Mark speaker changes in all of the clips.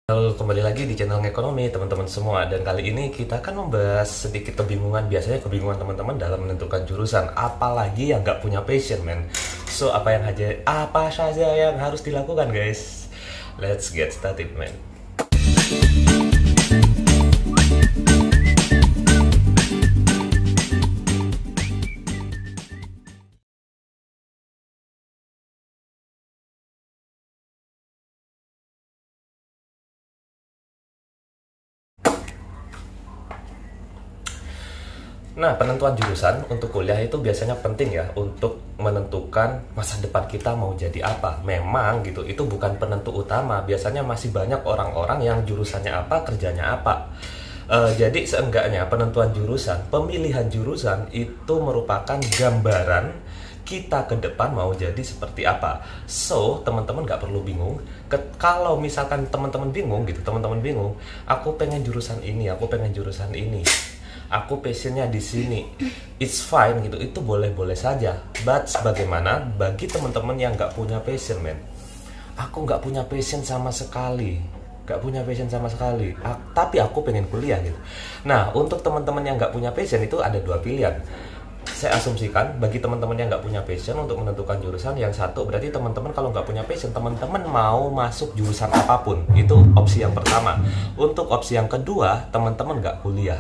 Speaker 1: Halo, kembali lagi di channel Ekonomi teman-teman semua. Dan kali ini kita akan membahas sedikit kebingungan. Biasanya kebingungan teman-teman dalam menentukan jurusan, apalagi yang nggak punya passion, man. So, apa saja yang harus dilakukan, guys? Let's get started, man. Nah, penentuan jurusan untuk kuliah itu biasanya penting ya untuk menentukan masa depan kita mau jadi apa. Memang gitu, itu bukan penentu utama. Biasanya masih banyak orang-orang yang jurusannya apa, kerjanya apa. Jadi seenggaknya penentuan jurusan, pemilihan jurusan itu merupakan gambaran kita ke depan mau jadi seperti apa. So, teman-teman nggak perlu bingung. Kalau misalkan teman-teman bingung gitu, aku pengen jurusan ini, aku passionnya di sini, it's fine gitu, itu boleh-boleh saja. But bagaimana bagi teman-teman yang nggak punya passion, man? Aku nggak punya passion sama sekali, tapi aku pengen kuliah gitu. Nah, untuk teman-teman yang nggak punya passion itu ada dua pilihan. Saya asumsikan bagi teman-teman yang nggak punya passion untuk menentukan jurusan, yang satu berarti teman-teman kalau nggak punya passion, teman-teman mau masuk jurusan apapun, itu opsi yang pertama. Untuk opsi yang kedua, teman-teman nggak kuliah.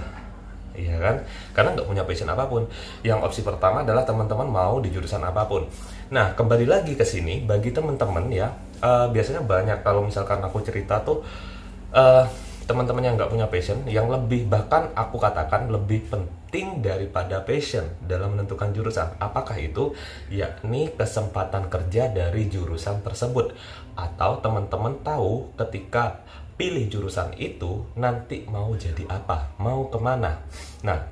Speaker 1: Iya kan? Karena nggak punya passion apapun. Yang opsi pertama adalah teman-teman mau di jurusan apapun. Nah, kembali lagi ke sini, bagi teman-teman ya, biasanya banyak kalau misalkan aku cerita tuh, teman-teman yang nggak punya passion, yang lebih, bahkan aku katakan lebih penting daripada passion dalam menentukan jurusan. Apakah itu? Yakni kesempatan kerja dari jurusan tersebut. Atau teman-teman tahu ketika pilih jurusan itu nanti mau jadi apa, mau kemana. Nah,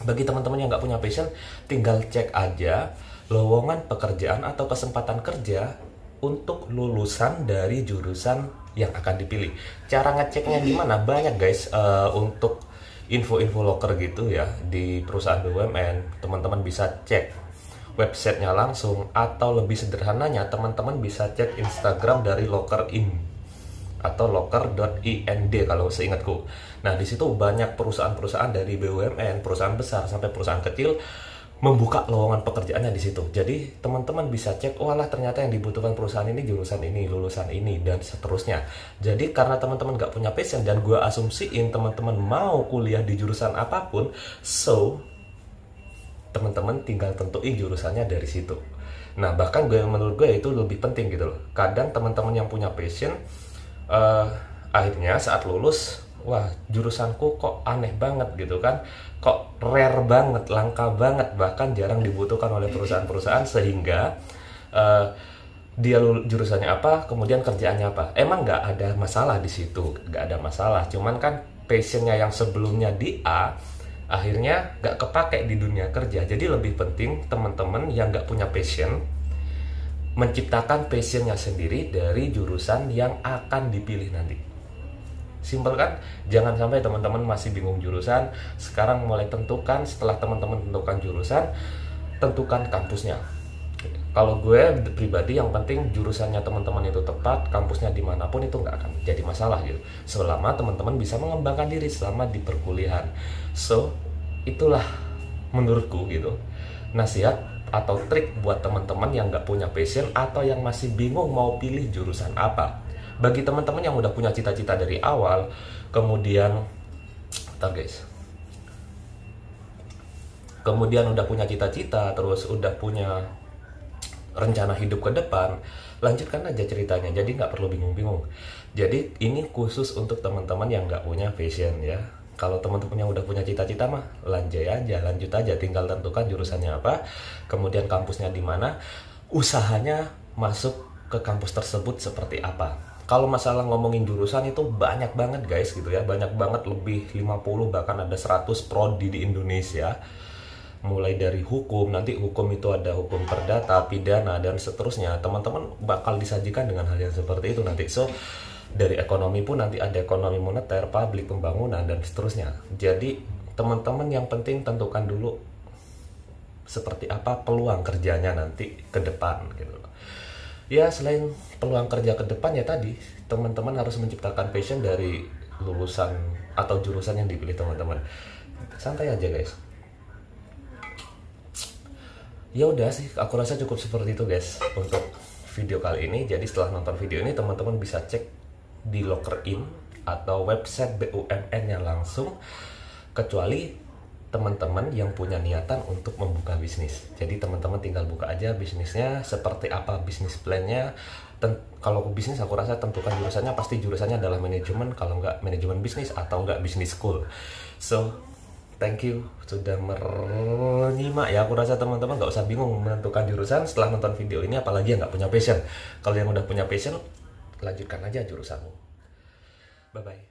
Speaker 1: bagi teman-teman yang nggak punya passion, tinggal cek aja lowongan pekerjaan atau kesempatan kerja untuk lulusan dari jurusan yang akan dipilih. Cara ngeceknya di mana? Banyak, guys. Untuk info-info loker gitu ya di perusahaan BUMN, teman-teman bisa cek websitenya langsung, atau lebih sederhananya teman-teman bisa cek Instagram dari loker.in atau loker.ind kalau seingatku. Nah, di situ banyak perusahaan-perusahaan dari BUMN, perusahaan besar sampai perusahaan kecil membuka lowongan pekerjaannya di situ. Jadi teman-teman bisa cek, oh alah ternyata yang dibutuhkan perusahaan ini jurusan ini, lulusan ini, dan seterusnya. Jadi karena teman-teman nggak punya passion, dan gue asumsiin teman-teman mau kuliah di jurusan apapun, so teman-teman tinggal tentuin jurusannya dari situ. Nah, bahkan menurut gue itu lebih penting gitu loh. Kadang teman-teman yang punya passion, akhirnya saat lulus, wah jurusanku kok aneh banget gitu kan, kok rare banget, langka banget, bahkan jarang dibutuhkan oleh perusahaan-perusahaan, sehingga dia jurusannya apa, kemudian kerjaannya apa. Emang nggak ada masalah di situ, nggak ada masalah, cuman kan passionnya yang sebelumnya di A akhirnya nggak kepake di dunia kerja. Jadi lebih penting teman-teman yang nggak punya passion menciptakan passionnya sendiri dari jurusan yang akan dipilih nanti. Simpel kan? Jangan sampai teman-teman masih bingung jurusan. Sekarang mulai tentukan. Setelah teman-teman tentukan jurusan, tentukan kampusnya. Kalau gue pribadi, yang penting jurusannya teman-teman itu tepat, kampusnya dimanapun itu nggak akan jadi masalah gitu, selama teman-teman bisa mengembangkan diri selama di perkuliahan. So, itulah menurutku gitu nasihat atau trik buat teman-teman yang nggak punya passion atau yang masih bingung mau pilih jurusan apa. Bagi teman-teman yang udah punya cita-cita dari awal, kemudian udah punya cita-cita, terus udah punya rencana hidup ke depan, lanjutkan aja ceritanya, jadi nggak perlu bingung-bingung. Jadi ini khusus untuk teman-teman yang nggak punya passion ya. Kalau teman-teman yang udah punya cita-cita mah lanjut aja, tinggal tentukan jurusannya apa, kemudian kampusnya di mana, usahanya masuk ke kampus tersebut seperti apa. Kalau masalah ngomongin jurusan itu banyak banget, guys, gitu ya, banyak banget, lebih 50 bahkan ada 100 prodi di Indonesia. Mulai dari hukum, nanti hukum itu ada hukum perdata, pidana, dan seterusnya. Teman-teman bakal disajikan dengan hal yang seperti itu nanti. So, dari ekonomi pun nanti ada ekonomi moneter, publik, pembangunan, dan seterusnya. Jadi teman-teman yang penting tentukan dulu seperti apa peluang kerjanya nanti ke depan gitu. Ya, selain peluang kerja ke depan ya tadi, teman-teman harus menciptakan passion dari lulusan atau jurusan yang dipilih teman-teman. Santai aja guys. Ya udah sih, aku rasa cukup seperti itu guys untuk video kali ini. Jadi setelah nonton video ini teman-teman bisa cek di LockerIn atau website BUMN-nya langsung, kecuali teman-teman yang punya niatan untuk membuka bisnis. Jadi teman-teman tinggal buka aja bisnisnya, seperti apa bisnis plan-nya. Kalau bisnis aku rasa tentukan jurusannya, pasti jurusannya adalah manajemen, kalau nggak manajemen bisnis atau nggak bisnis school. So thank you sudah menyimak ya. Aku rasa teman-teman nggak usah bingung menentukan jurusan setelah nonton video ini, apalagi yang nggak punya passion. Kalau yang udah punya passion, lanjutkan aja jurusanmu. Bye bye.